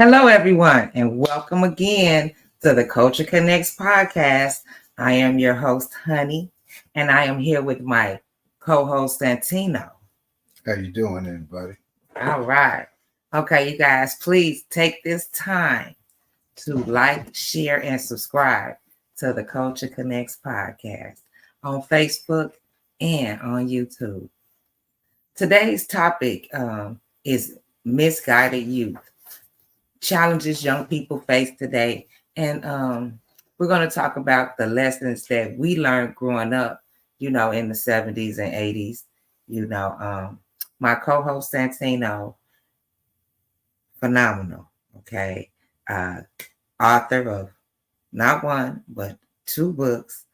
Hello, everyone, and welcome again to the Culture Connects podcast. I am your host, Honey, and I am here with my co-host, Santino. How you doing, everybody? All right. Okay, you guys, please take this time to like, share, and subscribe to the Culture Connects podcast on Facebook and on YouTube. Today's topic is misguided youth. Challenges young people face today. And we're going to talk about the lessons that we learned growing up, in the 70s and 80s. My co-host Santino, phenomenal, okay? Author of not one, but 2 books,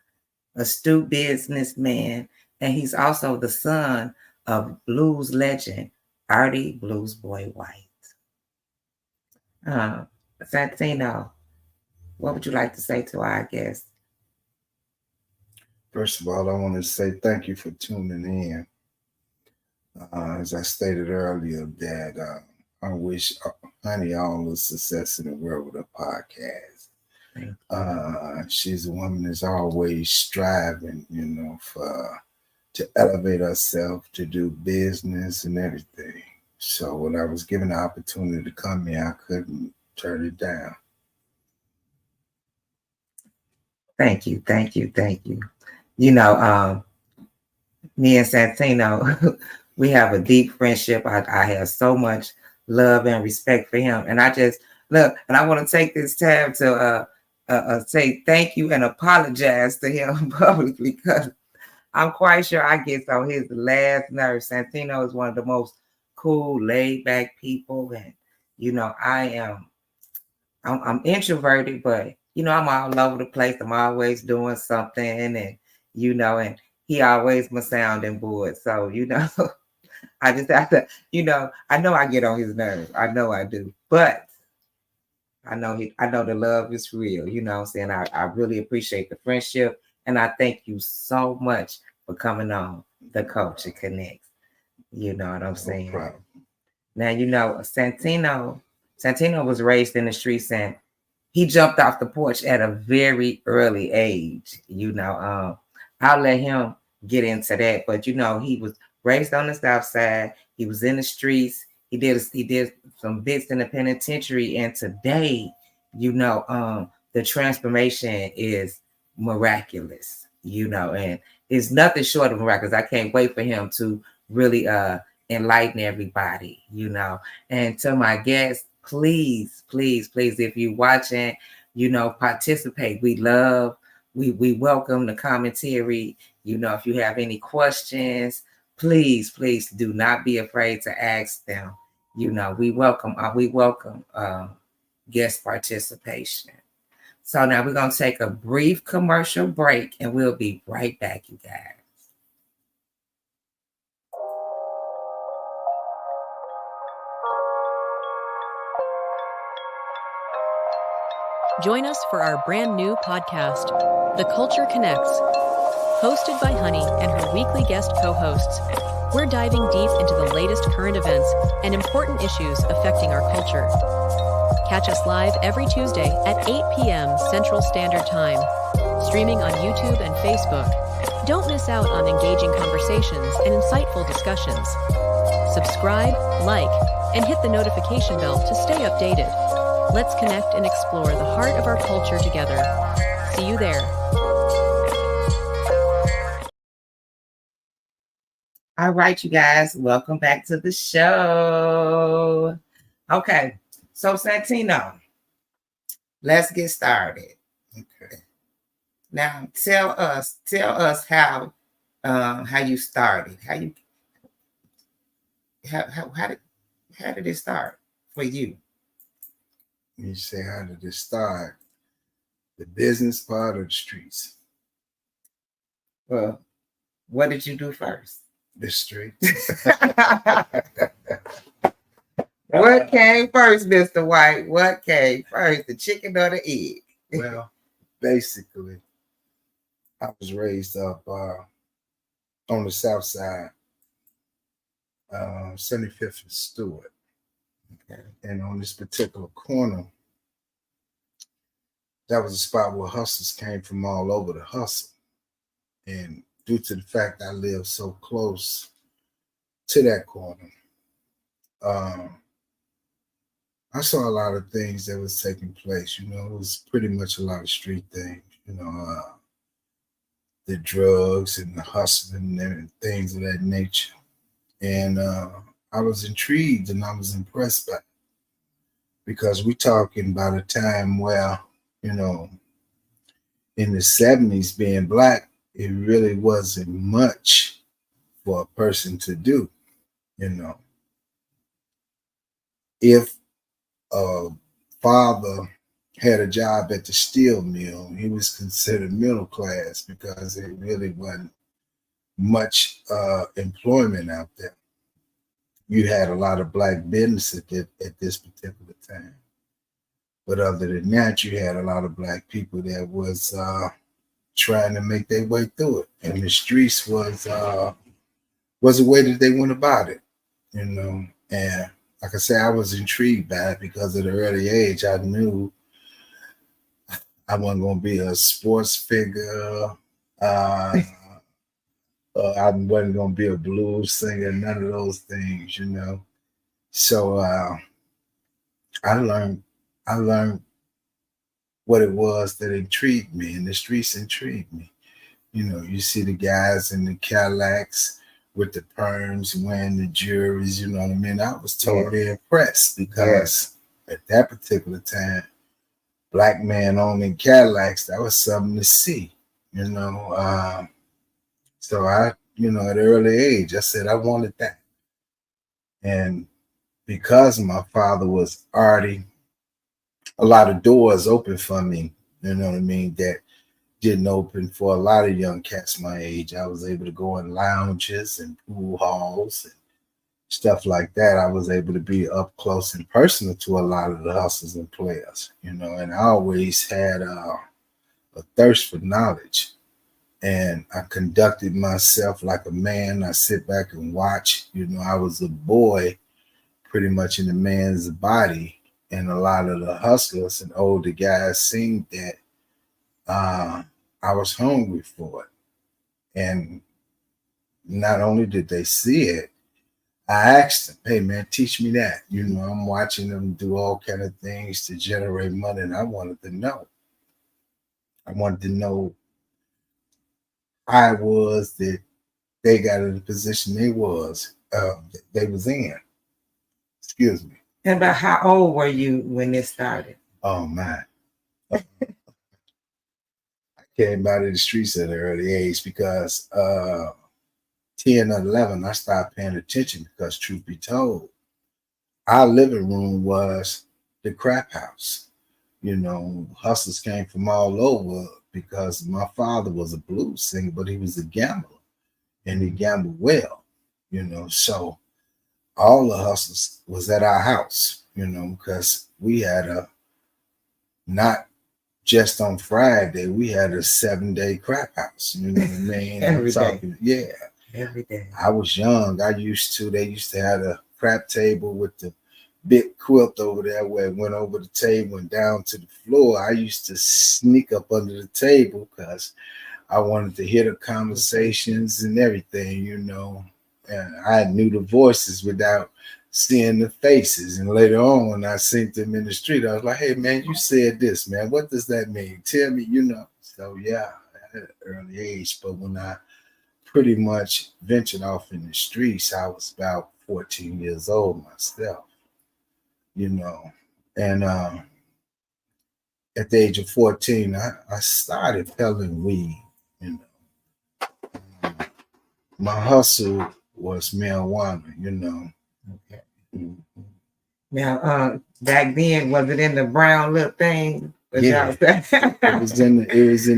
astute businessman, and he's also the son of blues legend, Artie Blues Boy White. Santino, what would you like to say to our guests? First of all, I want to say thank you for tuning in. As I stated earlier, that I wish Honey all the success in the world with her podcast. She's a woman that's always striving, to elevate herself, to do business and everything. So when I was given the opportunity to come here, I couldn't turn it down. Thank you. Me and Santino, we have a deep friendship. I have so much love and respect for him. And I just look, and I want to take this time to say thank you and apologize to him publicly, because I'm quite sure I get on his last nerve. Santino is one of the most cool, laid back people. And, I'm introverted, but, I'm all over the place. I'm always doing something, and, and he always my sounding board. So, I just have to, I know I get on his nerves. I know I do, but I know the love is real. You know what I'm saying? I really appreciate the friendship, and I thank you so much for coming on the Culture Connects. You know what I'm saying? No problem. Now, Santino was raised in the streets, and he jumped off the porch at a very early age. I'll let him get into that, but he was raised on the South Side. He was in the streets. He did some bits in the penitentiary, and today, the transformation is miraculous. And it's nothing short of miraculous. I can't wait for him to really enlighten everybody. And to my guests, please, if you're watching, participate. We welcome the commentary. If you have any questions, please do not be afraid to ask them. We welcome guest participation. So now we're going to take a brief commercial break, and we'll be right back, you guys. Join us for our brand new podcast, The Culture Connects, hosted by Honey and her weekly guest co-hosts. We're diving deep into the latest current events and important issues affecting our culture. Catch us live every Tuesday at 8 p.m. Central Standard Time, streaming on YouTube and Facebook. Don't miss out on engaging conversations and insightful discussions. Subscribe, like, and hit the notification bell to stay updated. Let's connect and explore the heart of our culture together. See you there. All right, you guys, welcome back to the show. Okay, so Santino, let's get started. Okay. Now, tell us how you started. How did it start for you? You say, how did it start? The business part of the streets? Well, what did you do first? The streets. What came first, Mr. White? What came first, the chicken or the egg? Well, basically, I was raised up on the South Side, 75th and Stewart. Okay. And on this particular corner, that was a spot where hustlers came from all over to hustle. And due to the fact I lived so close to that corner, I saw a lot of things that was taking place. You know, it was pretty much a lot of street things. You know, the drugs and the hustling and things of that nature. And I was intrigued and I was impressed by it because we're talking about a time where, you know, in the 70s, being black, it really wasn't much for a person to do. You know, if a father had a job at the steel mill, he was considered middle class because it really wasn't much employment out there. You had a lot of black businesses at this particular time. But other than that, you had a lot of black people that was trying to make their way through it. And the streets was a way that they went about it, you know. And like I said, I was intrigued by it because at an early age, I knew I wasn't going to be a sports figure. I wasn't going to be a blues singer, none of those things, you know. So I learned what it was that intrigued me, and the streets intrigued me. You know, you see the guys in the Cadillacs with the perms wearing the jewelries, you know what I mean? I was totally impressed because at that particular time, black man owning Cadillacs, that was something to see, you know. So I, you know, at an early age, I said I wanted that. And because my father was Artie, a lot of doors open for me, you know what I mean, that didn't open for a lot of young cats my age. I was able to go in lounges and pool halls and stuff like that. I was able to be up close and personal to a lot of the hustlers and players, you know, and I always had a thirst for knowledge. And I conducted myself like a man. I sit back and watch. You know, I was a boy pretty much in a man's body. And a lot of the hustlers and older guys seen that I was hungry for it. And not only did they see it, I asked them, hey man, teach me that. You know, I'm watching them do all kind of things to generate money. And I wanted to know. I wanted to know how it was that they got in the position they was in. Excuse me. And about how old were you when this started? Oh man. I came out of the streets at an early age because 10 or 11, I started paying attention because truth be told, our living room was the crap house. You know, hustlers came from all over because my father was a blues singer, but he was a gambler and he gambled well, you know. So all the hustlers was at our house, you know, because we had not just on Friday, we had a 7-day crap house, you know what I mean? Every day. Yeah. Every day. I was young. They used to have a crap table with the big quilt over there where it went over the table and down to the floor. I used to sneak up under the table because I wanted to hear the conversations and everything, you know. And I knew the voices without seeing the faces. And later on, when I seen them in the street, I was like, hey, man, you said this, man. What does that mean? Tell me, you know. So, yeah, at an early age. But when I pretty much ventured off in the streets, I was about 14 years old myself, you know. And at the age of 14, I started peddling weed, you know. My hustle was marijuana, you know. Okay. Mm-hmm. Now, back then, was it in the brown little thing? Yeah, it was in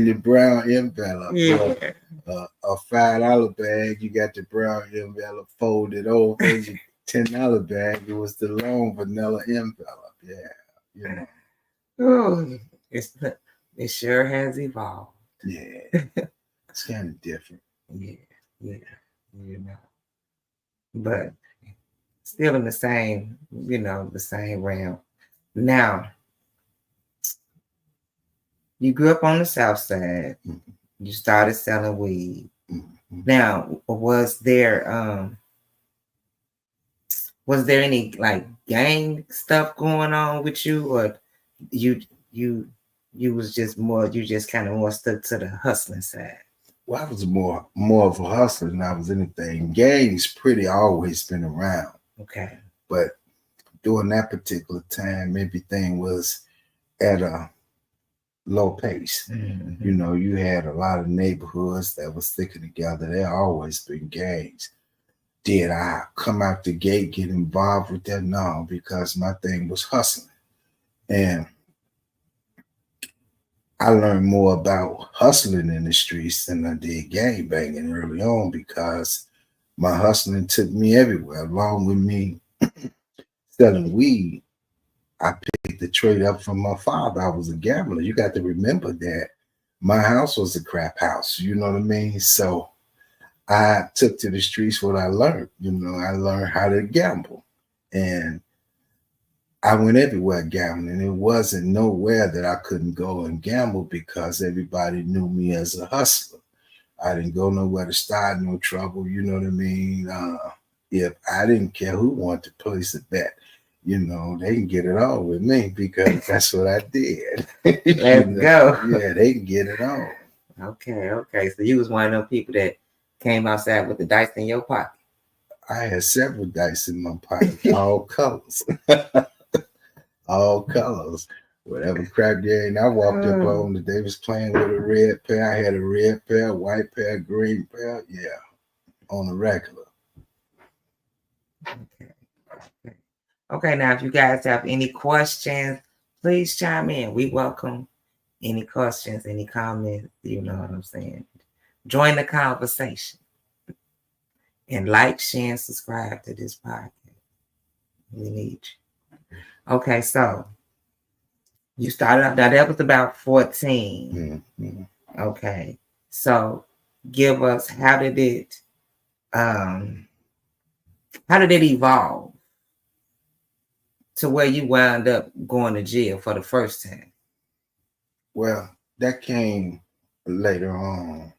the brown envelope. Yeah, a $5 bag, you got the brown envelope folded over. $10 bag, it was the long vanilla envelope. Yeah, you know. Oh, it sure has evolved. Yeah, it's kind of different. Yeah, you know. But still in the same, the same realm. Now, you grew up on the South Side. Mm-hmm. You started selling weed. Mm-hmm. Now, was there any like gang stuff going on with you, or you was just kind of more stuck to the hustling side? Well, I was more of a hustler than I was anything. Gangs pretty always been around. Okay. But during that particular time, everything was at a low pace. Mm-hmm. You know, you had a lot of neighborhoods that was sticking together. There always been gangs. Did I come out the gate, get involved with that? No, because my thing was hustling. And I learned more about hustling in the streets than I did gang banging early on, because my hustling took me everywhere. Along with me selling weed, I picked the trade up from my father. I was a gambler. You got to remember that my house was a crap house. You know what I mean? So I took to the streets what I learned. You know, I learned how to gamble. And I went everywhere gambling. It wasn't nowhere that I couldn't go and gamble, because everybody knew me as a hustler. I didn't go nowhere to start no trouble. You know what I mean? If I didn't care who wanted to place a bet, they can get it on with me, because that's what I did. Let's go. Yeah, they can get it on. Okay. So you was one of them people that came outside with the dice in your pocket. I had several dice in my pocket, all colors. All colors. Whatever crack game I walked up on that they was playing with a red pair. I had a red pair, white pair, green pair. Yeah, on the regular. Okay, now if you guys have any questions, please chime in. We welcome any questions, any comments, you know what I'm saying. Join the conversation. And like, share, and subscribe to this podcast. We need you. Okay, so you started off, now that was about 14. Mm-hmm. Okay, so give us, how did it evolve to where you wound up going to jail for the first time? Well, that came later on.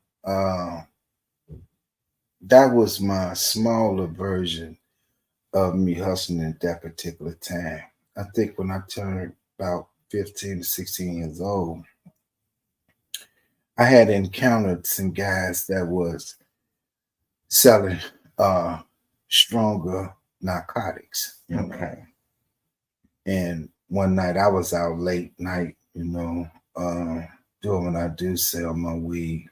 That was my smaller version of me hustling at that particular time. I think when I turned about 15 to 16 years old, I had encountered some guys that was selling stronger narcotics. Okay. And one night I was out late night, doing what I do, sell my weed.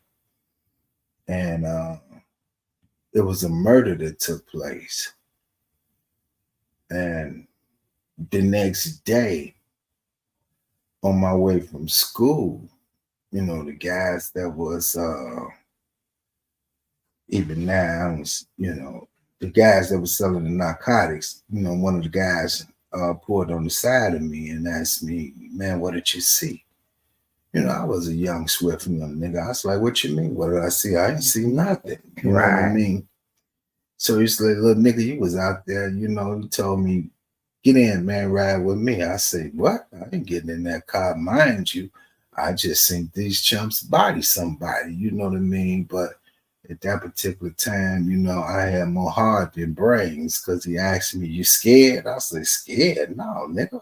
And it was a murder that took place. And the next day, on my way from school, the guys that was even now, the guys that was selling the narcotics, one of the guys pulled on the side of me and asked me, "Man, what did you see?" I was a young, swift young nigga. I was like, "What you mean? What did I see? I ain't see nothing." You know what I mean? So he's like, "Little nigga, you was out there, he told me, get in, man, ride with me." I say, "What? I ain't getting in that car, mind you. I just seen these chumps body somebody," you know what I mean? But at that particular time, I had more heart than brains, because he asked me, "You scared?" I said, "Scared? No, nigga."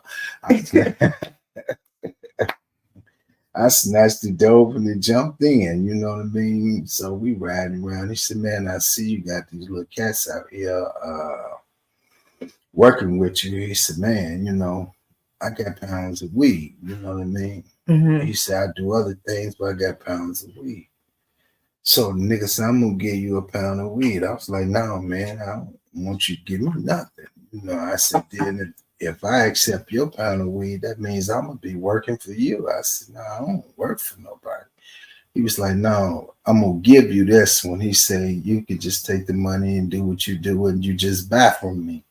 I snatched the dope and jumped in, you know what I mean? So we riding around. He said, "Man, I see you got these little cats out here working with you." He said, "Man, I got pounds of weed," you know what I mean? Mm-hmm. He said, "I do other things, but I got pounds of weed." So the nigga said, "I'm going to give you a pound of weed." I was like, "No, man, I don't want you to give me nothing." I said, "Then if I accept your pound of weed, that means I'm going to be working for you." I said, "No, I don't work for nobody." He was like, "No, I'm going to give you this one." He said, "You could just take the money and do what you do, and you just buy from me."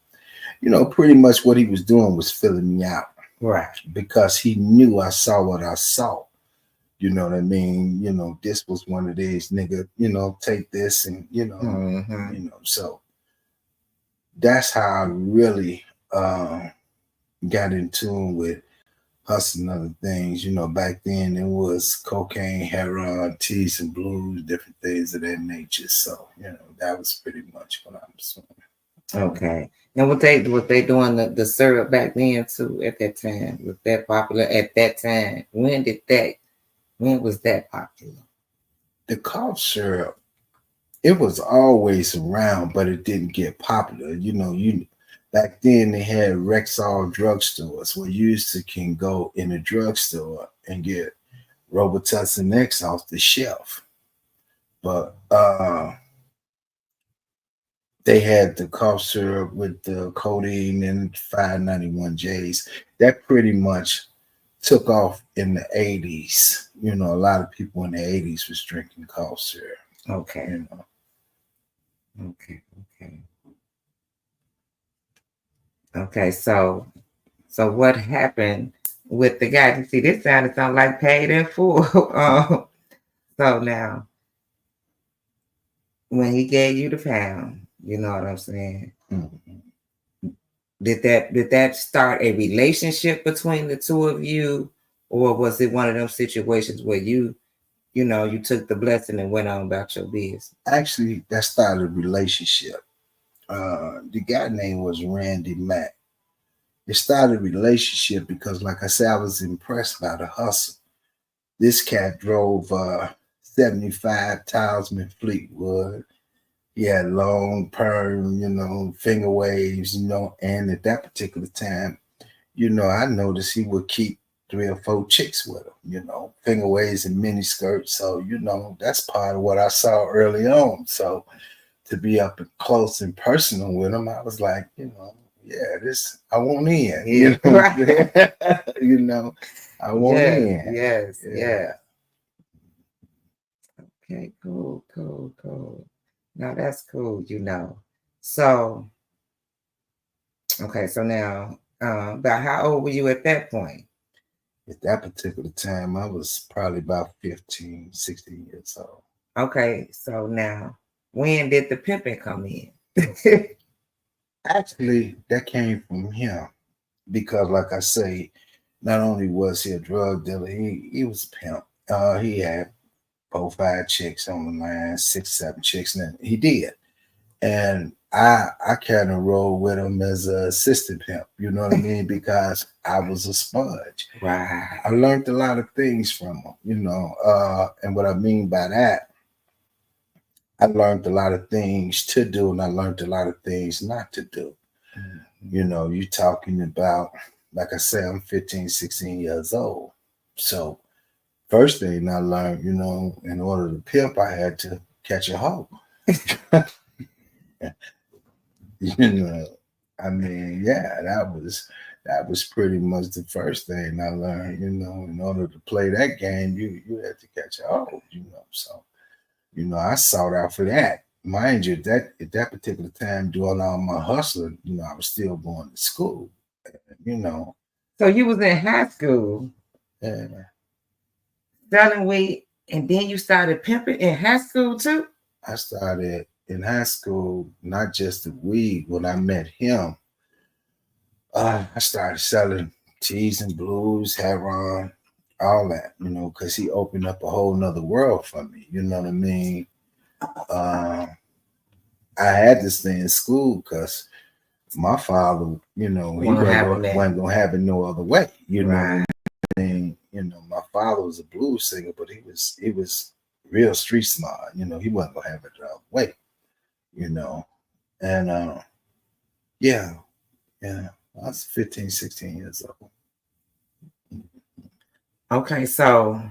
Pretty much what he was doing was filling me out. Right. Because he knew I saw what I saw. You know what I mean? This was one of these, nigga, take this and, Mm-hmm. So that's how I really got in tune with hustling other things. Back then it was cocaine, heroin, teas and blues, different things of that nature. So, that was pretty much what I was doing. Okay. And what they doing the syrup back then too at that time? Was that popular at that time? When was that popular? The cough syrup, it was always around, but it didn't get popular. Back then they had Rexall drugstores where you can go in a drugstore and get Robitussin X off the shelf. But they had the cough syrup with the codeine and 591Js. That pretty much took off in the 80s. A lot of people in the 80s was drinking cough syrup. Okay. Okay, so what happened with the guy? You see, this sounded something like Paid in Full. So now, when he gave you the pound, you know what I'm saying? Mm-hmm. Did that start a relationship between the two of you, or was it one of those situations where you took the blessing and went on about your business? Actually, that started a relationship. The guy name was Randy Mack. It started a relationship because, like I said, I was impressed by the hustle. This cat drove 75 Talisman Fleetwood. He had long perm, finger waves, and at that particular time, I noticed he would keep 3 or 4 chicks with him, finger waves and mini skirts. So, that's part of what I saw early on. So to be up close and personal with him, I was like, yeah, this, I want in. Yeah. I want in. Yes, yeah. Okay, cool. Now that's cool, So, okay, so now, about how old were you at that point? At that particular time, I was probably about 15, 16 years old. Okay, so now, when did the pimping come in? Actually, that came from him because, like I say, not only was he a drug dealer, he was a pimp. He had 4, 5 chicks on the line, 6, 7 chicks, and he did. And I kind of rolled with him as an assistant pimp, you know what I mean? Because I was a sponge. Right. I learned a lot of things from him, and what I mean by that, I learned a lot of things to do, and I learned a lot of things not to do. Mm-hmm. You talking about, like I said, I'm 15, 16 years old. So first thing I learned, in order to pimp, I had to catch a hoe. I mean, yeah, that was pretty much the first thing I learned. In order to play that game, you had to catch a hoe. So I sought out for that. Mind you, that at that particular time, doing all my hustling, I was still going to school. So you was in high school, selling weed, and then you started pimping in high school too? I started in high school, not just the weed. When I met him, I started selling teas and blues, heroin, all that, because he opened up a whole nother world for me. You know what I mean? I had to stay in school because my father, he wasn't going to have it no other way. Right. What I mean? My father was a blues singer, but he was real street smart. He wasn't going to have it the other way. And yeah, I was 15, 16 years old. Okay, so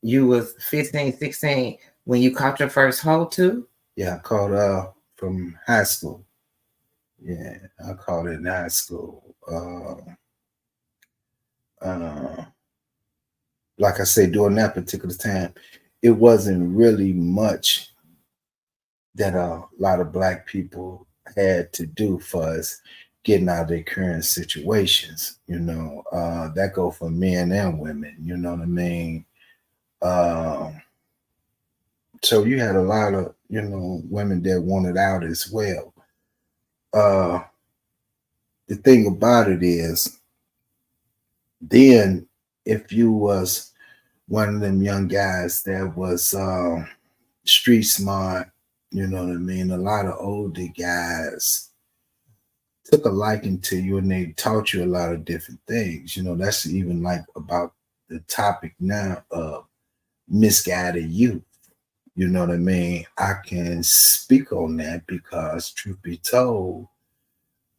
you was 15, 16 when you caught your first hoe too? Yeah, I caught from high school. Yeah, I caught it in high school. Like I say, during that particular time, it wasn't really much that a lot of Black people had to do for us getting out of their current situations. That go for men and women. You know what I mean? So you had a lot of women that wanted out as well. the thing about it is, then if you was one of them young guys that was street smart, you know what I mean, a lot of older guys took a liking to you and they taught you a lot of different things. You know, that's even like about the topic now of misguided youth. You know what I mean? I can speak on that because, truth be told,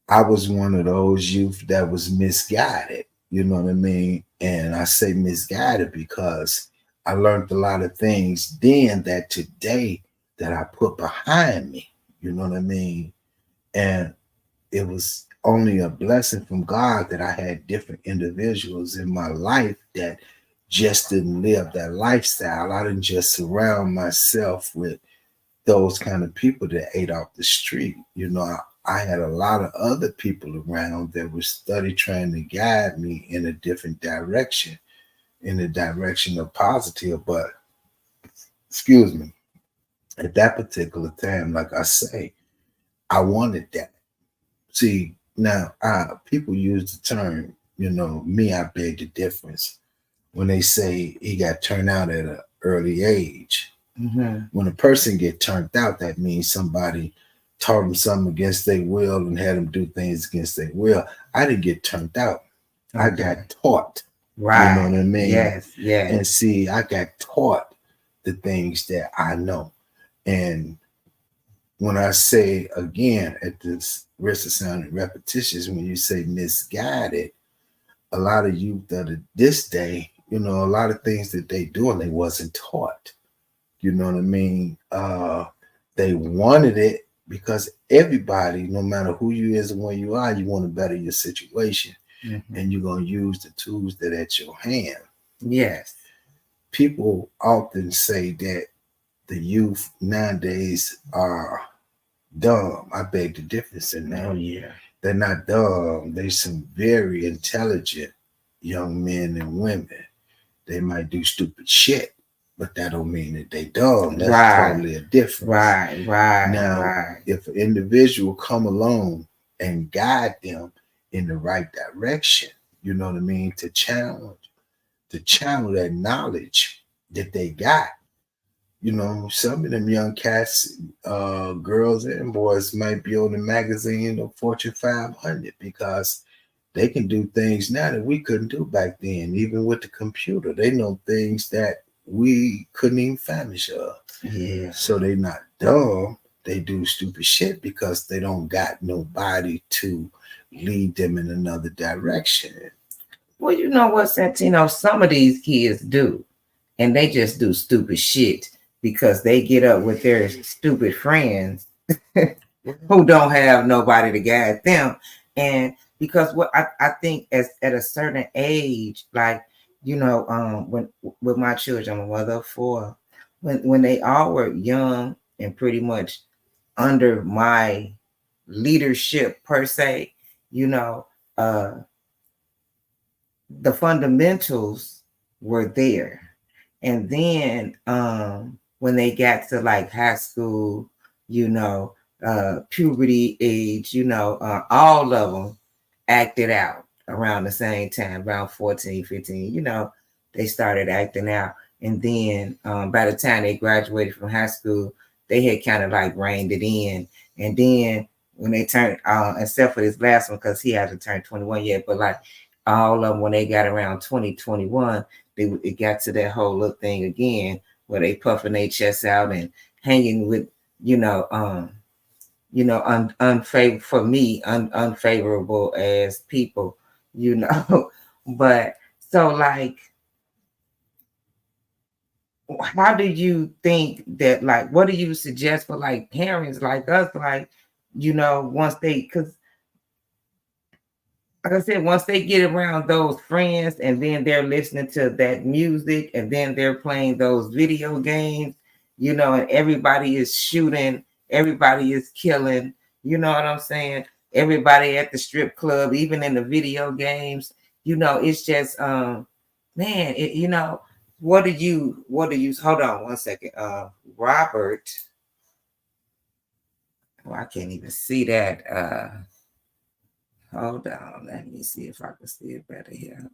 I was one of those youth that was misguided. You know what I mean? And I say misguided because I learned a lot of things then that today that I put behind me. You know what I mean? And it was only a blessing from God that I had different individuals in my life that just didn't live that lifestyle. I didn't just surround myself with those kind of people that ate off the street. You know, I had a lot of other people around that were study trying to guide me in a different direction, in the direction of positive. But excuse me, at that particular time, like I say, I wanted that. See, now people use the term, you know, me, I beg the difference when they say he got turned out at an early age. Mm-hmm. When a person get turned out, that means somebody taught them something against their will and had them do things against their will. I didn't get turned out. Okay. I got taught. Right. You know what I mean? Yes, yes. And see, I got taught the things that I know. And when I say again, at this risk of sounding repetitious, when you say misguided, a lot of youth of this day, you know, a lot of things that they do and they wasn't taught. You know what I mean? They wanted it because everybody, no matter who you is and where you are, you want to better your situation. Mm-hmm. And you're going to use the tools that are at your hand. Yes. People often say that the youth nowadays are dumb. I beg the difference in that. Oh, yeah. They're not dumb. They're some very intelligent young men and women. They might do stupid shit, but that don't mean that they dumb. That's right. Totally a difference. Right. Now, if an individual come along and guide them in the right direction, you know what I mean, to channel that knowledge that they got. You know, some of them young cats, girls and boys might be on the magazine of Fortune 500 because they can do things now that we couldn't do back then. Even with the computer, they know things that we couldn't even famish of. Yeah. So they not dumb. They do stupid shit because they don't got nobody to lead them in another direction. Well, you know what, Santino? Some of these kids do, and they just do stupid shit because they get up with their stupid friends who don't have nobody to guide them. And because what I think as at a certain age, like, you know, when with my children, I'm a mother of 4, when they all were young and pretty much under my leadership per se, you know, the fundamentals were there. And then when they got to like high school, you know, puberty age, you know, all of them acted out around the same time, around 14, 15, you know, they started acting out. And then by the time they graduated from high school, they had kind of like reined it in. And then when they turned, except for this last one, because he hasn't turned 21 yet, but like all of them, when they got around 2021, it got to that whole little thing again where they puffing their chests out and hanging with, unfavorable for me, unfavorable as people, you know. But so like, how do you think that, like, what do you suggest for like parents like us, like, you know, once they, because like I said, once they get around those friends and then they're listening to that music and then they're playing those video games, you know, and everybody is shooting, everybody is killing, you know what I'm saying? Everybody at the strip club, even in the video games, you know, it's just, you know, what do you, hold on one second. Robert, I can't even see that. Hold on. Let me see if I can see it better here.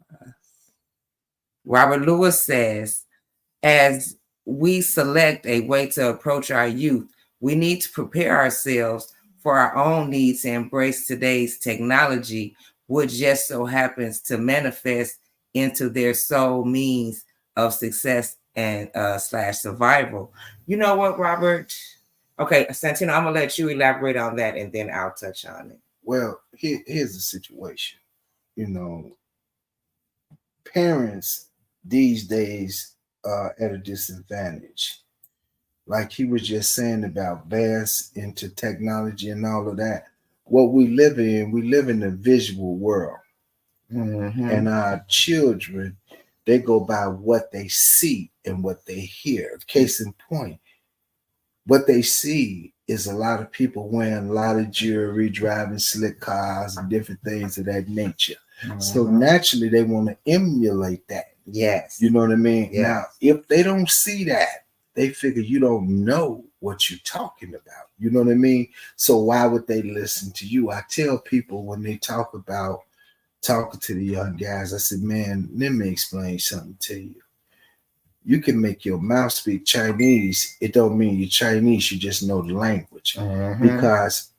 Robert Lewis says, as we select a way to approach our youth, we need to prepare ourselves for our own needs and embrace today's technology, which just so happens to manifest into their sole means of success and slash survival. You know what, Robert? Okay, Santino, I'm gonna let you elaborate on that and then I'll touch on it. Well, here's the situation. Parents these days are at a disadvantage. Like he was just saying about vast into technology and all of that. What we live in a visual world. Mm-hmm. And our children, they go by what they see and what they hear. Case in point, what they see is a lot of people wearing a lot of jewelry, driving slick cars and different things of that nature. Mm-hmm. So naturally they want to emulate that. Yes. You know what I mean? Yes. Now, if they don't see that, they figure you don't know what you're talking about. You know what I mean? So why would they listen to you? I tell people when they talk about talking to the young guys, I said, man, let me explain something to you. You can make your mouth speak Chinese. It don't mean you're Chinese. You just know the language. Mm-hmm. Because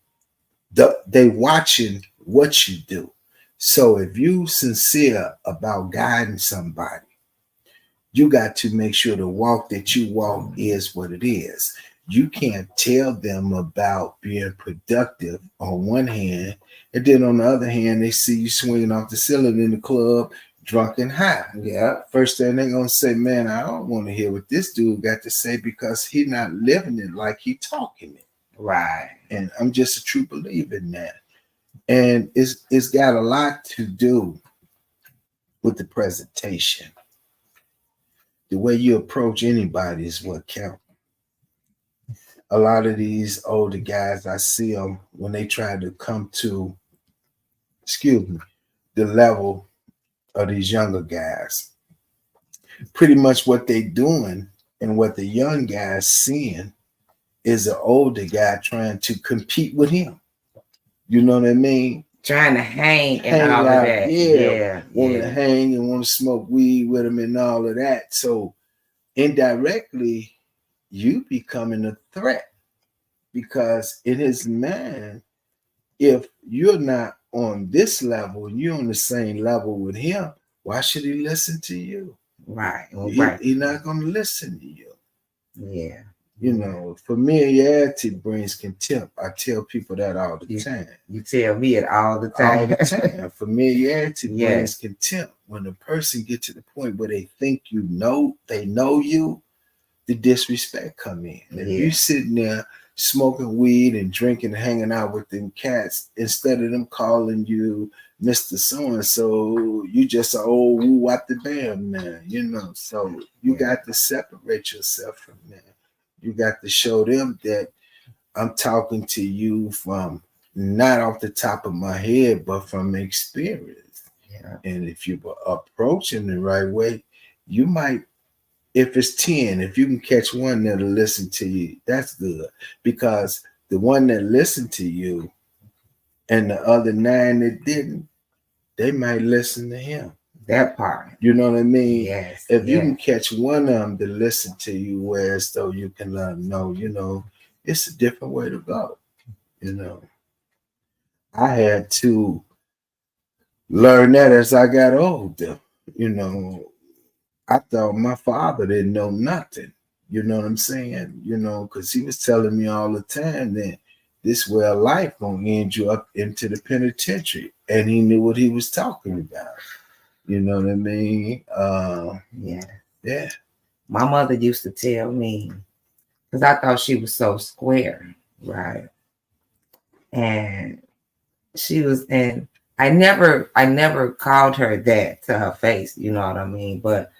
they watching what you do. So if you sincere about guiding somebody, you got to make sure the walk that you walk is what it is. You can't tell them about being productive on one hand, and then on the other hand, they see you swinging off the ceiling in the club, drunk and high. Yeah. First thing they're going to say, man, I don't want to hear what this dude got to say because he's not living it like he talking it. Right. And I'm just a true believer in that. And it's got a lot to do with the presentation. The way you approach anybody is what counts. A lot of these older guys, I see them when they try to come to, the level of these younger guys. Pretty much what they doing and what the young guys seeing is an older guy trying to compete with him. You know what I mean? Trying to hang and all of that. Yeah. Want to hang and want to smoke weed with him and all of that. So indirectly, you becoming a threat. Because in his mind, if you're not on this level and you're on the same level with him, why should he listen to you? Right. He's not going to listen to you. Yeah. Familiarity brings contempt. I tell people that all the time. You tell me it all the time. All the time. Familiarity brings contempt. When a person gets to the point where they think they know you, the disrespect come in. If you sitting there smoking weed and drinking and hanging out with them cats, instead of them calling you Mr. So-and-so, you just an old woo wop the bam man, So you got to separate yourself from that. You got to show them that I'm talking to you from not off the top of my head, but from experience. Yeah. And if you were approaching the right way, you might, if it's 10, if you can catch one that'll listen to you, that's good. Because the one that listened to you and the other 9 that didn't, they might listen to him. That part. You know what I mean? Yes. If you can catch one of them to listen to you, whereas though you can let them know, it's a different way to go. I had to learn that as I got older. I thought my father didn't know nothing. You know what I'm saying? Because he was telling me all the time that this way of life gonna end you up into the penitentiary, and he knew what he was talking about. You know what I mean? Yeah. My mother used to tell me, because I thought she was so square, right? And she was, and I never called her that to her face, you know what I mean? But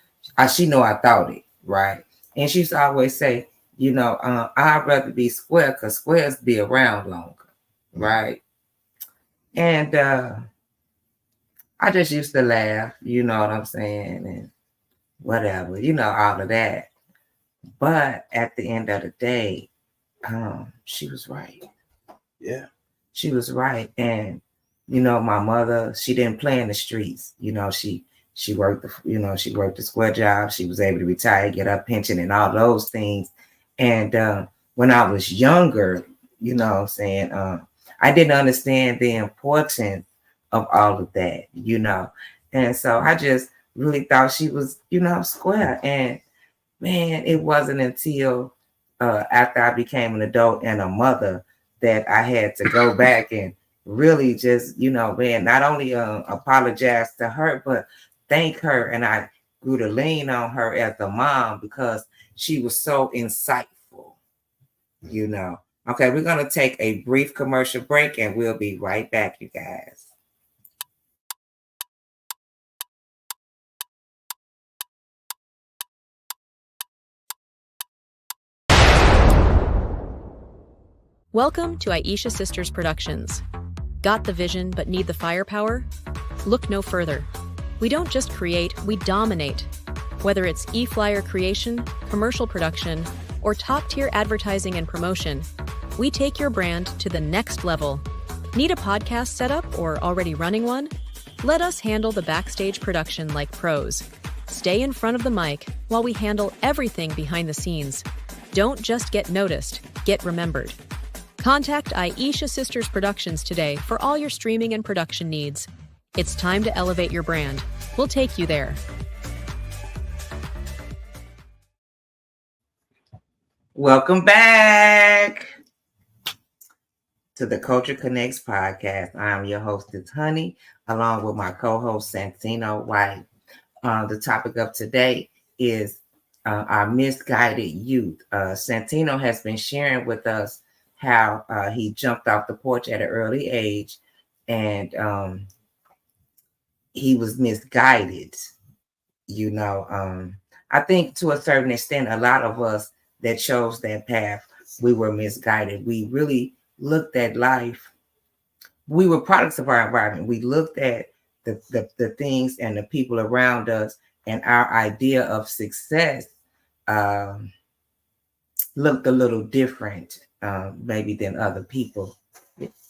she knew I thought it, right? And she used to always say, I'd rather be square because squares be around longer, right? And I just used to laugh, you know what I'm saying? And whatever, all of that. But at the end of the day, she was right. Yeah. She was right. And, my mother, she didn't play in the streets. She worked, she worked a square job. She was able to retire, get her pension and all those things. And when I was younger, I didn't understand the importance of all of that, And so I just really thought she was, square. And man, it wasn't until after I became an adult and a mother that I had to go back and really just, man, not only apologize to her, but thank her. And I grew to lean on her as a mom because she was so insightful, Okay, we're going to take a brief commercial break and we'll be right back, you guys. Welcome to Aisha Sisters Productions. Got the vision but need the firepower? Look no further. We don't just create, we dominate. Whether it's e-flyer creation, commercial production, or top-tier advertising and promotion, we take your brand to the next level. Need a podcast setup or already running one? Let us handle the backstage production like pros. Stay in front of the mic while we handle everything behind the scenes. Don't just get noticed, get remembered. Contact Aisha Sisters Productions today for all your streaming and production needs. It's time to elevate your brand. We'll take you there. Welcome back to the Culture Connects podcast. I'm your hostess, Honey, along with my co-host, Santino White. The topic of today is our misguided youth. Santino has been sharing with us how he jumped off the porch at an early age and he was misguided. I think to a certain extent, a lot of us that chose that path, we were misguided. We really looked at life. We were products of our environment. We looked at the things and the people around us, and our idea of success looked a little different, maybe than other people.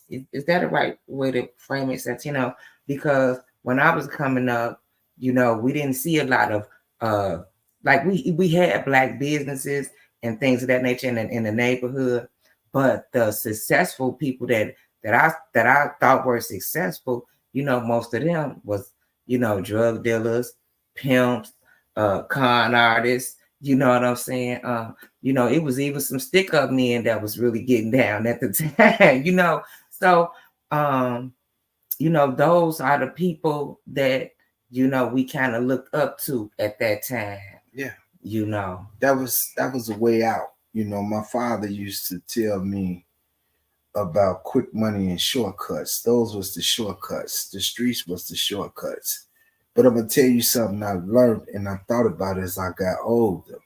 Is that a right way to frame it, Santino? Because when I was coming up, we didn't see a lot of like we had Black businesses and things of that nature in the neighborhood, but the successful people that I thought were successful, most of them was, drug dealers, pimps, con artists. You know what I'm saying? It was even some stick-up men that was really getting down at the time, So, those are the people that, we kind of looked up to at that time. Yeah. That was a way out. My father used to tell me about quick money and shortcuts. Those was the shortcuts. The streets was the shortcuts. But I'm going to tell you something I learned and I thought about as I got older.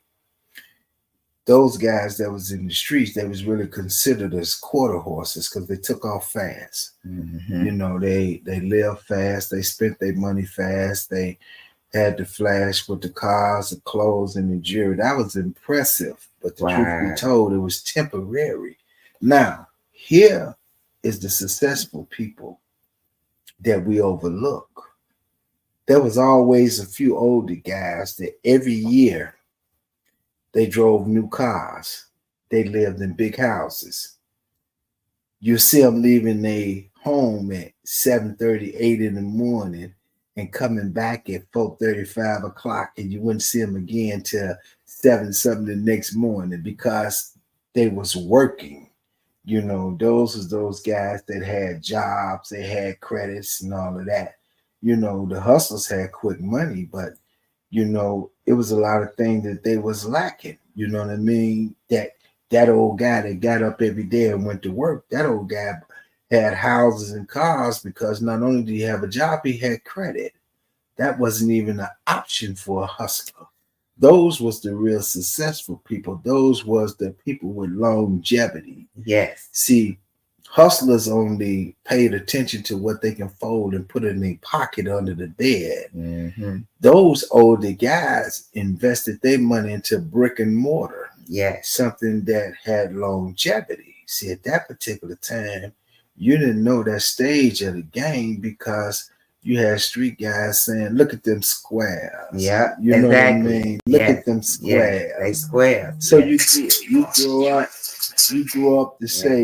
Those guys that was in the streets, they was really considered as quarter horses because they took off fast. Mm-hmm. They lived fast. They spent their money fast. They had the flash with the cars, the clothes, and the jewelry. That was impressive. But the truth be told, it was temporary. Now, here is the successful people that we overlook. There was always a few older guys that every year they drove new cars. They lived in big houses. You see them leaving their home at 7:30, 8 in the morning and coming back at 4:30, 5 o'clock, and you wouldn't see them again till 7 something the next morning because they was working. Those was those guys that had jobs, they had credits and all of that. The hustlers had quick money, but it was a lot of things that they was lacking. You know what I mean? That old guy that got up every day and went to work, that old guy had houses and cars because not only did he have a job, he had credit. That wasn't even an option for a hustler. Those was the real successful people. Those was the people with longevity. Yes. See, hustlers only paid attention to what they can fold and put in their pocket under the bed. Mm-hmm. Those older guys invested their money into brick and mortar. Yes. Something that had longevity. See, at that particular time, you didn't know that stage of the game because you had street guys saying, "Look at them squares." Yeah, you know exactly. what I mean. Look at them Yeah, they squares. square. So Yes. you grew up to say,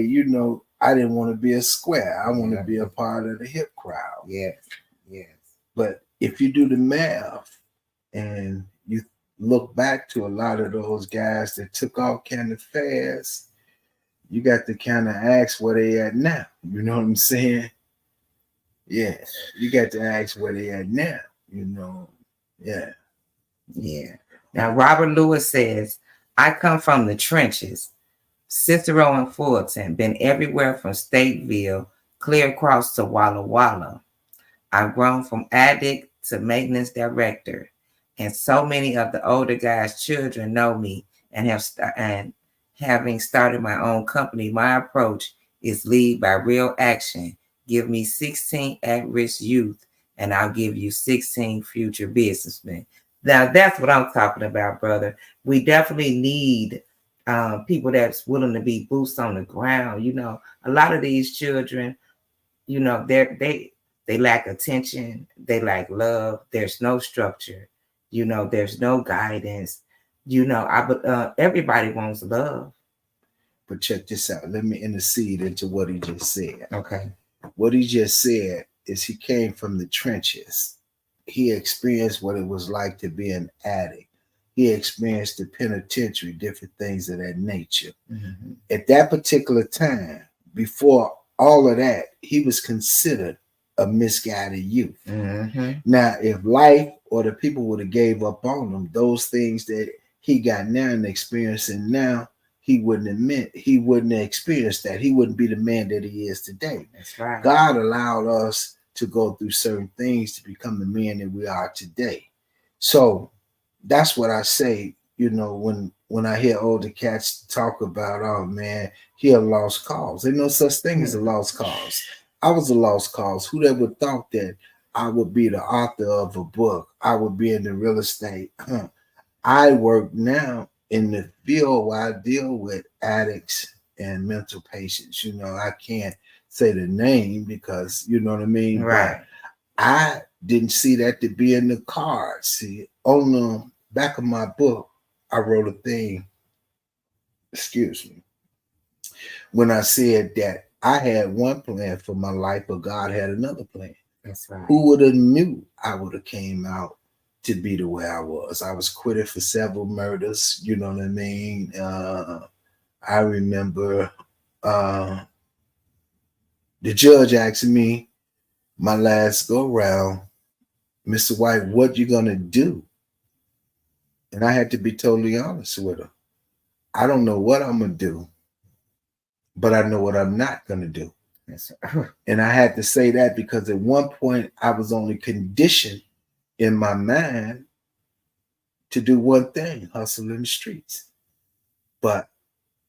I didn't want to be a square. I want to Yeah. be a part of the hip crowd. Yes. Yes. But if you do the math and you look back to a lot of those guys that took off kind of fast, you got to kind of ask where they at now. You know what I'm saying? Yeah, you got to ask where they at now. Yeah. Yeah. Now, Robert Lewis says, I come from the trenches. Cicero and Fulton, been everywhere from Stateville, clear across to Walla Walla. I've grown from addict to maintenance director, and so many of the older guys' children know me and having started my own company, my approach is lead by real action. Give me 16 at-risk youth, and I'll give you 16 future businessmen. Now, that's what I'm talking about, brother. We definitely need people that's willing to be boots on the ground. A lot of these children, they lack attention, they lack love. There's no structure, there's no guidance. Everybody wants love. But check this out. Let me intercede into what he just said. Okay. What he just said is he came from the trenches. He experienced what it was like to be an addict. He experienced the penitentiary, different things of that nature. Mm-hmm. At that particular time, before all of that, he was considered a misguided youth. Mm-hmm. Now, if life or the people would have gave up on him, those things that he got now and experiencing now, he wouldn't have experienced that. He wouldn't be the man that he is today. That's right. God allowed us to go through certain things to become the men that we are today. So that's what I say, when I hear older cats talk about, oh man, he a lost cause. There's no such thing as a lost cause. I was a lost cause. Who ever thought that I would be the author of a book? I would be in the real estate. I work now in the field where I deal with addicts and mental patients. I can't say the name because you know what I mean. Right. But I didn't see that to be in the cards. See, on the back of my book, I wrote a thing. Excuse me. When I said that I had one plan for my life, but God had another plan. That's right. Who would have knew I would have came out to be the way I was? I was acquitted for several murders. You know what I mean? I remember the judge asked me my last go round, Mr. White, what you gonna do? And I had to be totally honest with her. I don't know what I'm gonna do, but I know what I'm not gonna do. Yes, And I had to say that because at one point I was only conditioned in my mind to do one thing, hustle in the streets. But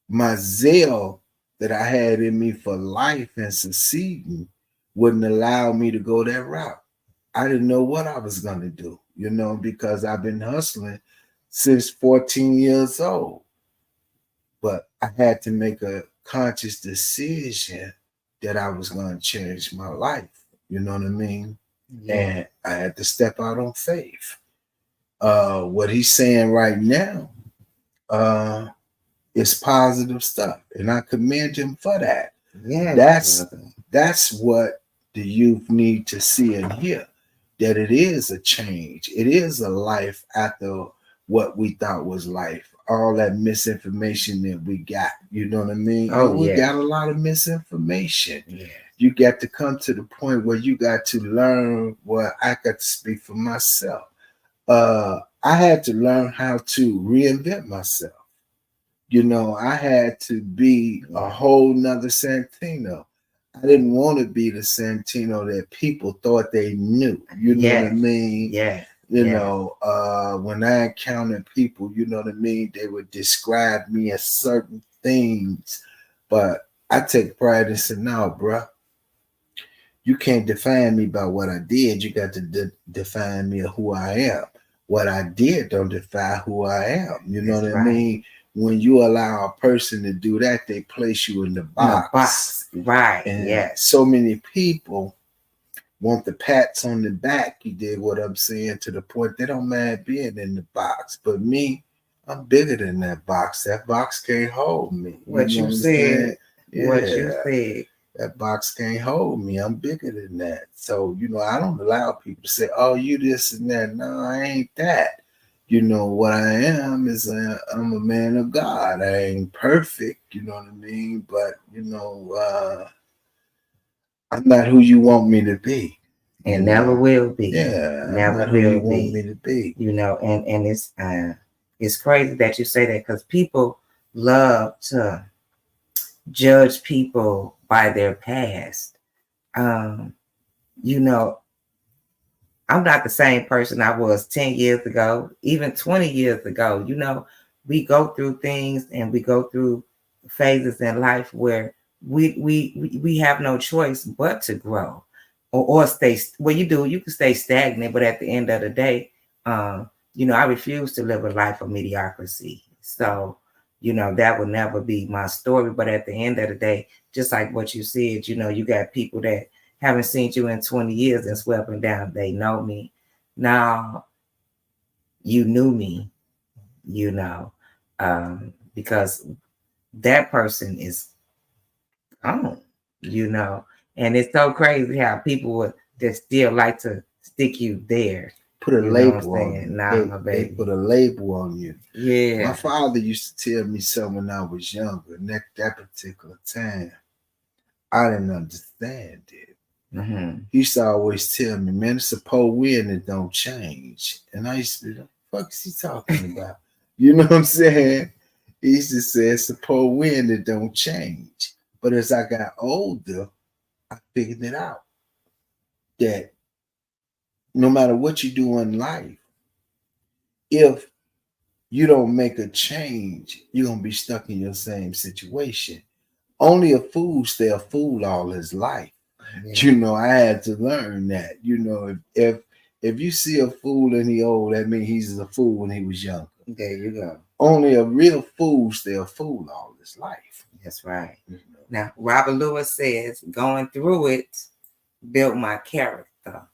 my zeal that I had in me for life and succeeding wouldn't allow me to go that route. I didn't know what I was going to do, because I've been hustling since 14 years old. But I had to make a conscious decision that I was going to change my life. You know what I mean? Yeah. And I had to step out on faith. What he's saying right now is positive stuff. And I commend him for that. Yeah, that's what the youth need to see and hear, that it is a change. It is a life after what we thought was life. All that misinformation that we got, you know what I mean? We got a lot of misinformation. Yeah. You got to come to the point where you got to learn. Well, I got to speak for myself. I had to learn how to reinvent myself. I had to be a whole nother Santino. I didn't want to be the Santino that people thought they knew. You know what I mean? Yeah. When I encountered people, you know what I mean, they would describe me as certain things. But I take pride in saying, no, bro, you can't define me by what I did. You got to define me of who I am. What I did don't define who I am. You know what I mean? when you allow a person to do that, they place you in the box. Right. And yes. so many people want the pats on the back, you did what I'm saying, to the point they don't mind being in the box. But me, I'm bigger than that box. That box can't hold me. What you said. Yeah. What you said. That box can't hold me. I'm bigger than that. So, I don't allow people to say, oh, you this and that. No, I ain't that. What I am is I'm a man of God. I ain't perfect, you know what I mean? But, I'm not who you want me to be. And never will be. Yeah, never I'm not will who you be. want me to be. And it's crazy that you say that, because people love to judge people by their past. I'm not the same person I was 10 years ago, even 20 years ago. We go through things and we go through phases in life where we have no choice but to grow or stay. Well, you can stay stagnant, but at the end of the day, I refuse to live a life of mediocrity. So, that would never be my story. But at the end of the day, just like what you said, you got people that haven't seen you in 20 years and swept down. They know me. Now, you knew me, because that person is gone, and it's so crazy how people would just still like to stick you there. Put a label on you. Nah, they put a label on you. Yeah. My father used to tell me something when I was younger, and that particular time, I didn't understand it. Mm-hmm. He used to always tell me, man, it's a cold wind that don't change. And I used to be like, what the fuck is he talking about? You know what I'm saying? He used to say it's a cold wind that don't change. But as I got older, I figured it out. That no matter what you do in life, if you don't make a change, you're going to be stuck in your same situation. Only a fool stay a fool all his life. Yeah. I had to learn that. If you see a fool and he old, that means he's a fool when he was young. There you go. Only a real fool stay a fool all his life. That's right. Now, Robert Lewis says, going through it built my character.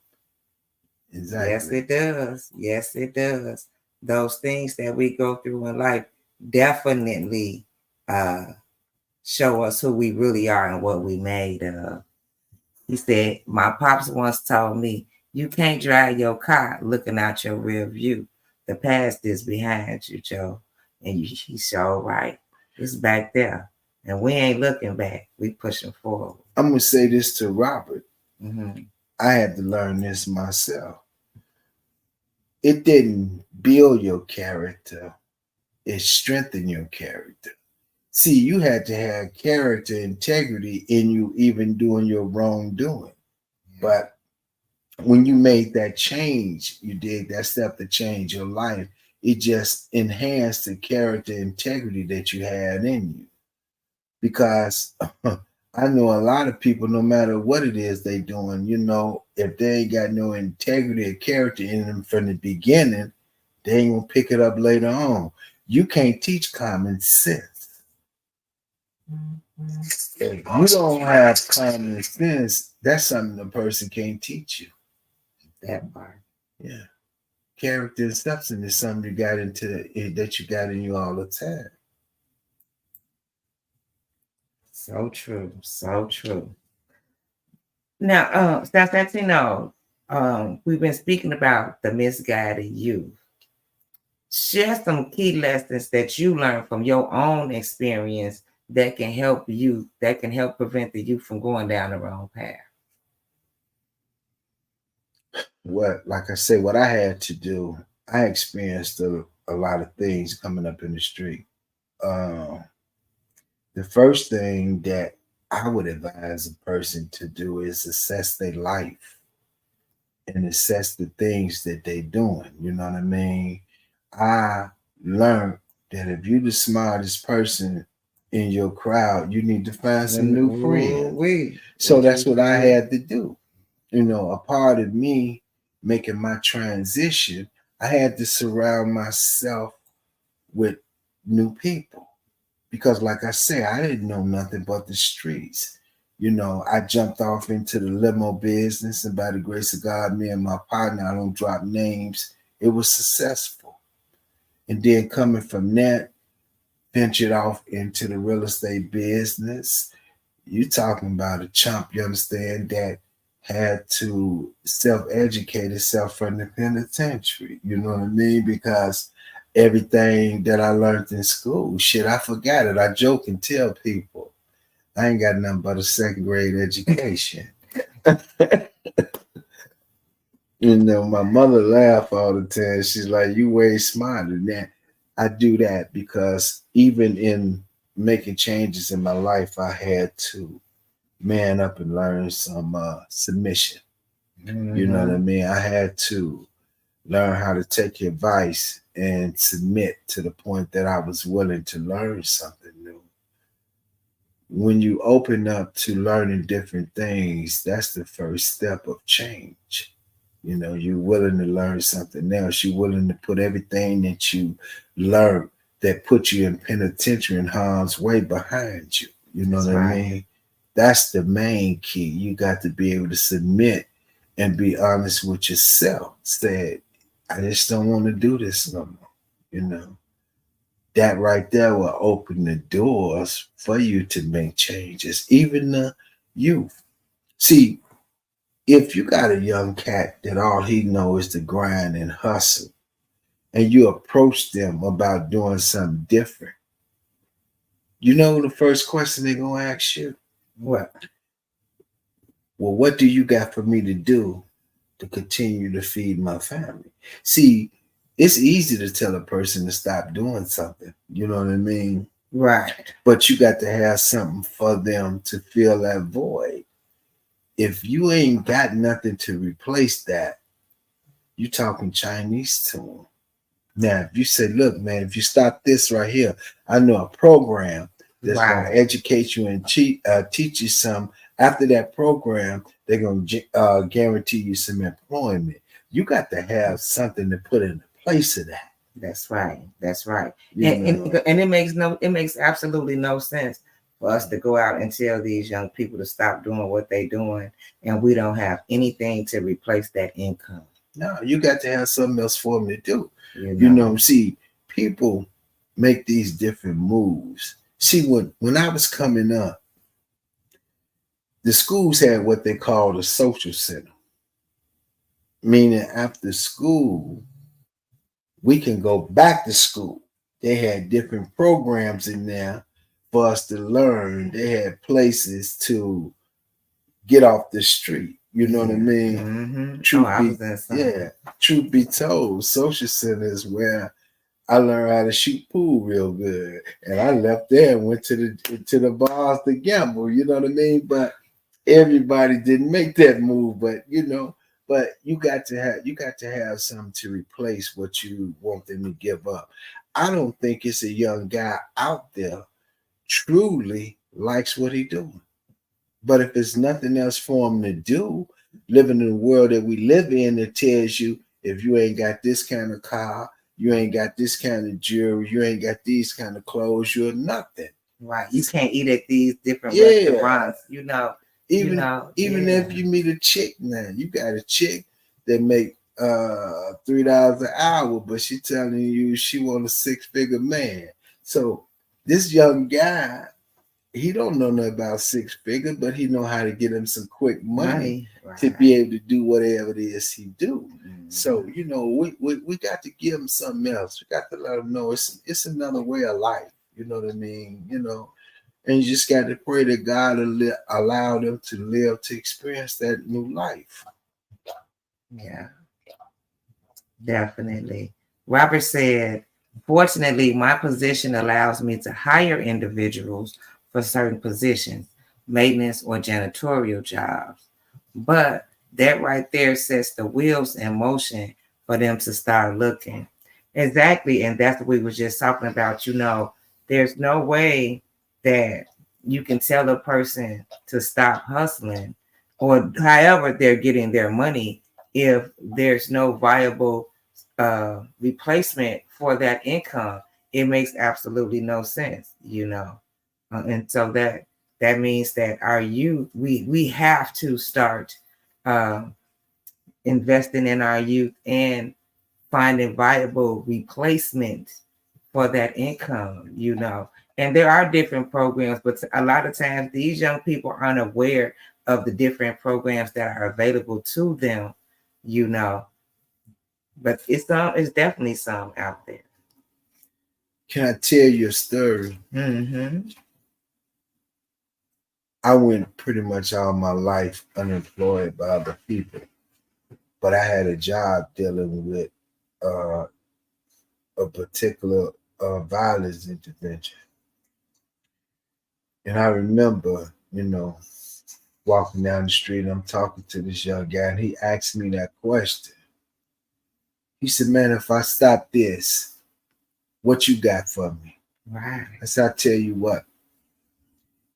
Exactly. Yes, it does. Yes, it does. Those things that we go through in life definitely show us who we really are and what we made of. He said, my pops once told me, you can't drive your car looking out your rear view. The past is behind you, Joe. And he's so right. It's back there. And we ain't looking back. We pushing forward. I'm going to say this to Robert. Mm-hmm. I had to learn this myself. It didn't build your character. It strengthened your character. See, you had to have character integrity in you, even doing your wrongdoing. But when you made that change, you did that step to change your life. It just enhanced the character integrity that you had in you. Because I know a lot of people, no matter what it is they doing, if they ain't got no integrity or character in them from the beginning, they ain't gonna pick it up later on. You can't teach common sense. If you don't have common sense, that's something a person can't teach you. That part. Yeah. Character and substance is something you got that you got in you all the time. So true. So true. Now, Santino, we've been speaking about the misguided youth. Share some key lessons that you learned from your own experience that can help prevent the youth from going down the wrong path. Like I said, what I had to do, I experienced a lot of things coming up in the street. The first thing that I would advise a person to do is assess their life and assess the things that they're doing. You know what I mean? I learned that if you're the smartest person in your crowd, you need to find some new friends. So that's what I had to do. A part of me making my transition, I had to surround myself with new people. Because like I say, I didn't know nothing but the streets. I jumped off into the limo business, and by the grace of God, me and my partner, I don't drop names, it was successful. And then coming from that, ventured off into the real estate business. You talking about a chump, you understand, that had to self-educate itself from the penitentiary. You know what I mean? Because everything that I learned in school, shit, I forgot it. I joke and tell people I ain't got nothing but a second grade education. My mother laugh all the time. She's like, you way smarter than that. I do that because even in making changes in my life, I had to man up and learn some submission. Mm-hmm. You know what I mean? I had to learn how to take advice and submit to the point that I was willing to learn something new. When you open up to learning different things, that's the first step of change. You're willing to learn something else. You're willing to put everything that you learned that put you in penitentiary and harm's way behind you. You know what I mean? That's the main key. You got to be able to submit and be honest with yourself. Say, I just don't want to do this no more. That right there will open the doors for you to make changes, even the youth. See, if you got a young cat that all he knows is to grind and hustle, and you approach them about doing something different, the first question they're going to ask you? What? Well, what do you got for me to do to continue to feed my family? See, it's easy to tell a person to stop doing something. You know what I mean? Right. But you got to have something for them to fill that void. If you ain't got nothing to replace that, you talking Chinese to them. Now, if you say, look, man, if you stop this right here, I know a program that's going to educate you and teach you some. After that program, they're going to guarantee you some employment. You got to have something to put in place of that. That's right. And it makes absolutely no sense for us to go out and tell these young people to stop doing what they're doing, and we don't have anything to replace that income. No, you got to have something else for them to do. See, people make these different moves. See, when I was coming up, the schools had what they called a social center, meaning after school, we can go back to school. They had different programs in there for us to learn. They had places to get off the street. You know what I mean? Mm-hmm. Truth be told, social centers where I learned how to shoot pool real good, and I left there and went to the bars to gamble. You know what I mean? But everybody didn't make that move. But you got to have something to replace what you want them to give up. I don't think it's a young guy out there truly likes what he's doing. But if there's nothing else for him to do, living in the world that we live in that tells you if you ain't got this kind of car, you ain't got this kind of jewelry, you ain't got these kind of clothes, you're nothing. Right. You can't eat at these different restaurants, Even if you meet a chick now, you got a chick that make $3 an hour, but she telling you she want a 6-figure man. So this young guy, he don't know nothing about 6-figure, but he know how to get him some quick money to be able to do whatever it is he do. Mm-hmm. So we got to give him something else. We got to let him know it's another way of life. You know what I mean? And you just got to pray that God will allow them to live to experience that new life. Yeah, definitely. Robert said, fortunately, my position allows me to hire individuals for certain positions, maintenance or janitorial jobs. But that right there sets the wheels in motion for them to start looking. Exactly. And that's what we were just talking about. There's no way that you can tell a person to stop hustling or however they're getting their money if there's no viable replacement for that income. it makes absolutely no sense, and so that means that our youth, we have to start investing in our youth and finding viable replacements for that income, And there are different programs, but a lot of times these young people aren't aware of the different programs that are available to them, But it's definitely some out there. Can I tell you a story? Mm-hmm. I went pretty much all my life unemployed by other people, but I had a job dealing with a particular violence intervention. And I remember, walking down the street, I'm talking to this young guy, and he asked me that question. He said, "Man, if I stop this, what you got for me?" Right. I said, "I tell you what,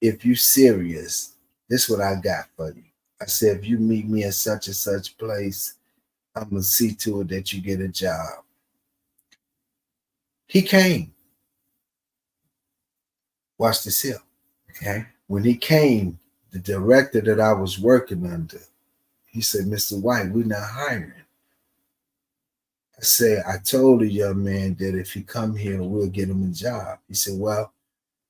if you serious, this is what I got for you." I said, "If you meet me in such and such place, I'm going to see to it that you get a job." He came. Watch this here. Okay. When he came, the director that I was working under, he said, "Mr. White, we're not hiring." I said, "I told the young man that if he come here, we'll get him a job." He said, "Well,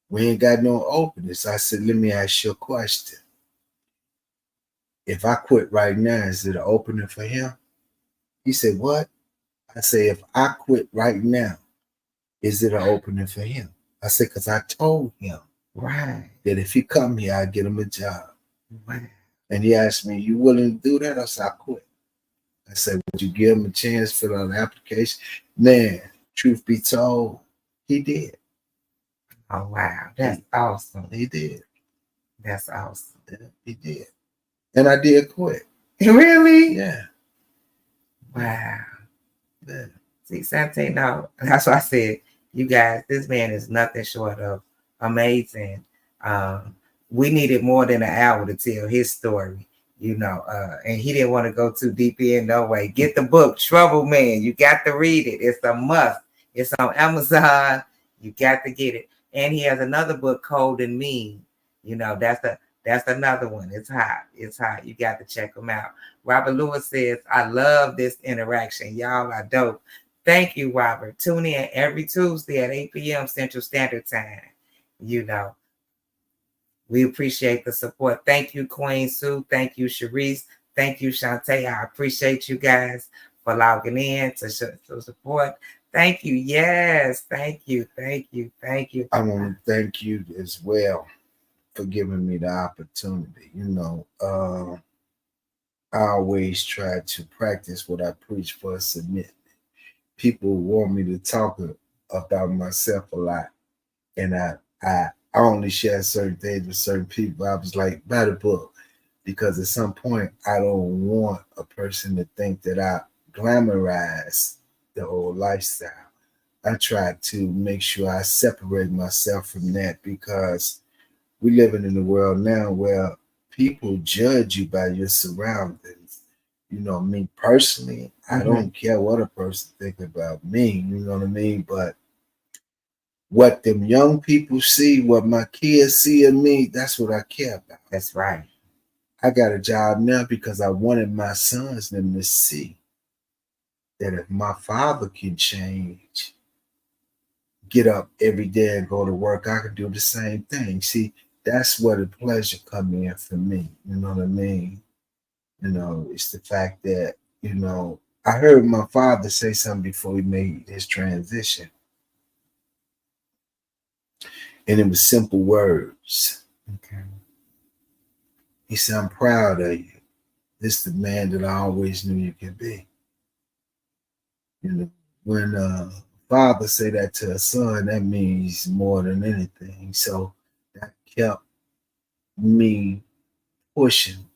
we ain't got no openings." I said, "Let me ask you a question. If I quit right now, is it an opening for him?" He said, "What?" I said, "If I quit right now, is it an opening for him?" I said, "Because I told him right that if he come here, I get him a job." Right. And he asked me, "You willing to do that?" I said, "I quit." I said, "Would you give him a chance to fill out an application?" Man, truth be told, he did. Oh, wow. That's awesome. He did. That's awesome. Yeah, he did. And I did quit. Really? Yeah. Wow. Yeah. See, Santino, that's why I said, you guys, this man is nothing short of amazing. We needed more than an hour to tell his story, and he didn't want to go too deep in, no way. Get the book, Trouble Man. You got to read it. It's a must. It's on Amazon. You got to get it. And he has another book, Cold and Mean. That's another one. It's hot. It's hot. You got to check them out. Robert Lewis says, "I love this interaction. Y'all are dope." Thank you, Robert. Tune in every Tuesday at 8 p.m. Central Standard Time. We appreciate the support. Thank you, Queen Sue. Thank you, Sharice. Thank you, Shantae. I appreciate you guys for logging in to support. Thank you. Yes. Thank you. Thank you. Thank you. I want to thank you as well for giving me the opportunity. I always try to practice what I preach for submit. People want me to talk about myself a lot, and I only share certain things with certain people. I was like, buy the book, because at some point I don't want a person to think that I glamorize the old lifestyle. I try to make sure I separate myself from that, because we're living in a world now where people judge you by your surroundings. Me personally, I don't care what a person think about me, you know what I mean? But what them young people see, what my kids see in me, that's what I care about. That's right. I got a job now because I wanted my sons them to see that if my father can change, get up every day and go to work, I can do the same thing. See, that's where the pleasure come in for me. You know what I mean? It's the fact that, I heard my father say something before he made his transition. And it was simple words. Okay. He said, "I'm proud of you. This is the man that I always knew you could be." When father say that to a son, that means more than anything. So that kept me pushing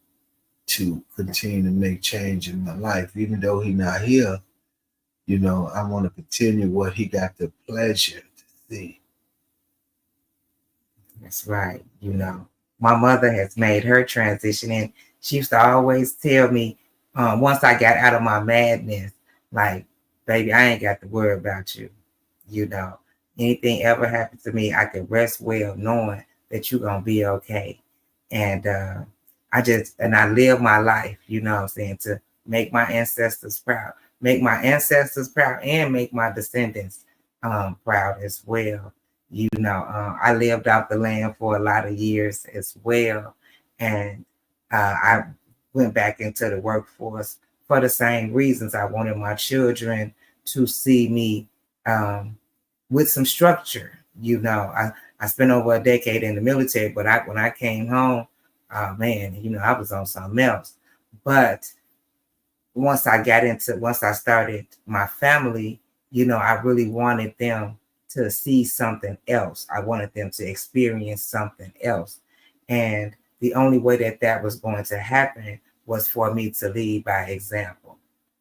to continue to make change in my life. Even though he's not here, I want to continue what he got the pleasure to see. That's right. My mother has made her transition, and she used to always tell me, once I got out of my madness, like, "Baby, I ain't got to worry about you. anything ever happens to me, I can rest well knowing that you're gonna be okay. And I live my life, you know what I'm saying, to make my ancestors proud, and make my descendants proud as well. You know, I lived out the land for a lot of years as well, and I went back into the workforce for the same reasons. I wanted my children to see me with some structure. You know, I spent over a decade in the military, but when I came home, man, you know, I was on something else. But once I started my family, you know, I really wanted them to see something else. I wanted them to experience something else. And the only way that was going to happen was for me to lead by example.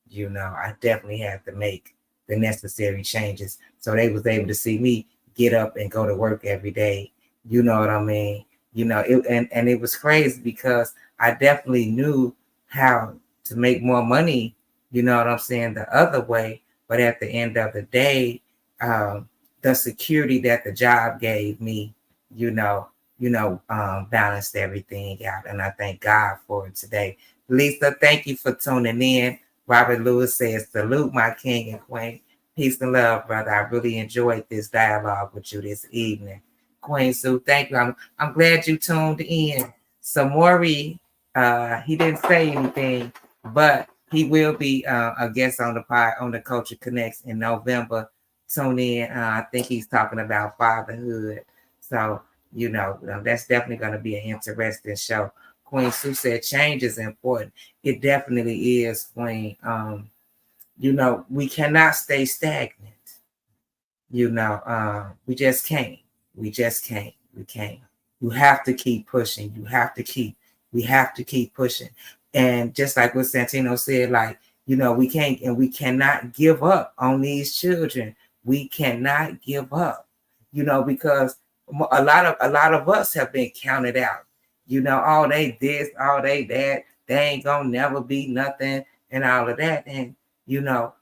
You know, I definitely had to make the necessary changes so they was able to see me get up and go to work every day. You know what I mean? You know, it was crazy because I definitely knew how to make more money, you know what I'm saying, the other way. But at the end of the day, the security that the job gave me, balanced everything out. And I thank God for it today. Lisa, thank you for tuning in. Robert Lewis says, salute my king and queen. Peace and love, brother. I really enjoyed this dialogue with you this evening. Queen Sue, thank you. I'm glad you tuned in. Samori, he didn't say anything, but he will be a guest on the Culture Connects in November. Tune in. I think he's talking about fatherhood. So, you know, that's definitely going to be an interesting show. Queen Sue said change is important. It definitely is, Queen. You know, we cannot stay stagnant. You know, we just can't. We can't. You have to keep pushing. We have to keep pushing. And just like what Santino said, like, you know, we cannot give up on these children. We cannot give up, you know, because a lot of us have been counted out. You know, oh, they this, oh, they that, they ain't gonna never be nothing and all of that. And, you know,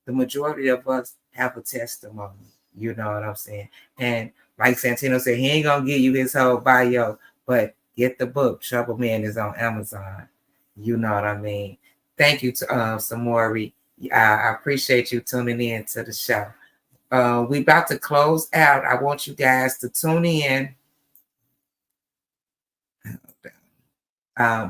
the majority of us have a testimony. You know what I'm saying? And like Santino said, he ain't gonna give you his whole bio, but get the book. Trouble Man is on Amazon. You know what I mean? Thank you to Samori. I appreciate you tuning in to the show. We about to close out. I want you guys to tune in.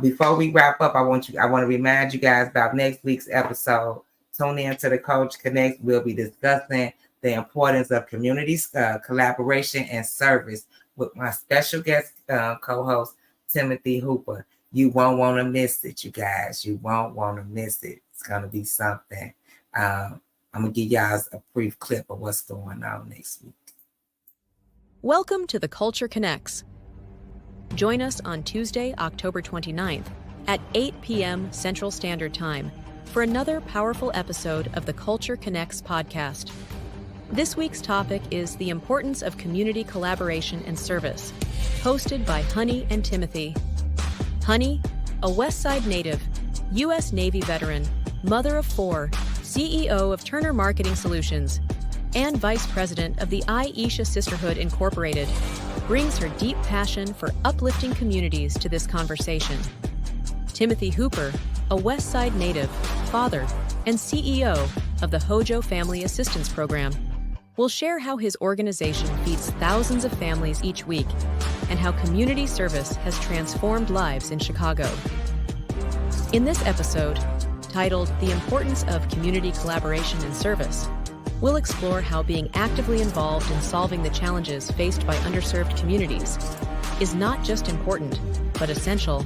Before we wrap up, I want to remind you guys about next week's episode. Tune in to the Coach Connect. We'll be discussing the importance of community collaboration and service with my special guest co-host, Timothy Hooper. You won't want to miss it, you guys. You won't want to miss it. It's going to be something. I'm going to give y'all a brief clip of what's going on next week. Welcome to the Culture Connects. Join us on Tuesday, October 29th at 8 p.m. Central Standard Time for another powerful episode of the Culture Connects podcast. This week's topic is the importance of community collaboration and service, hosted by Honey and Timothy. Honey, a West Side native, U.S. Navy veteran, mother of 4, CEO of Turner Marketing Solutions, and Vice President of the Aisha Sisterhood Incorporated, brings her deep passion for uplifting communities to this conversation. Timothy Hooper, a West Side native, father, and CEO of the Hojo Family Assistance Program, will share how his organization feeds thousands of families each week and how community service has transformed lives in Chicago. In this episode, titled The Importance of Community Collaboration and Service, we'll explore how being actively involved in solving the challenges faced by underserved communities is not just important, but essential.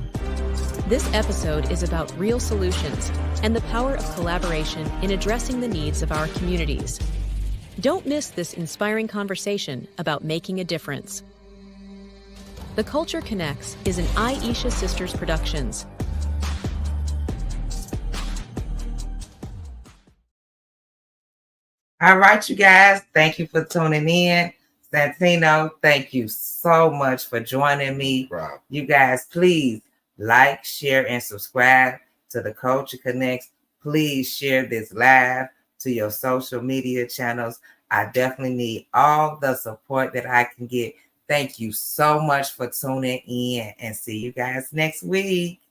This episode is about real solutions and the power of collaboration in addressing the needs of our communities. Don't miss this inspiring conversation about making a difference. The Culture Connects is an Aisha Sisters Productions. All right, you guys. Thank you for tuning in. Santino, thank you so much for joining me. Wow. You guys, please like, share, and subscribe to the Culture Connects. Please share this live to your social media channels. I definitely need all the support that I can get. Thank you so much for tuning in, and see you guys next week.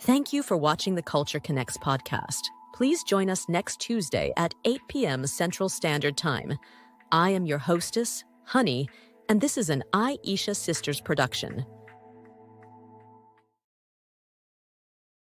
Thank you for watching the Culture Connects podcast. Please join us next Tuesday at 8 p.m. Central Standard Time. I am your hostess, Honey, and this is an Aisha Sisters production.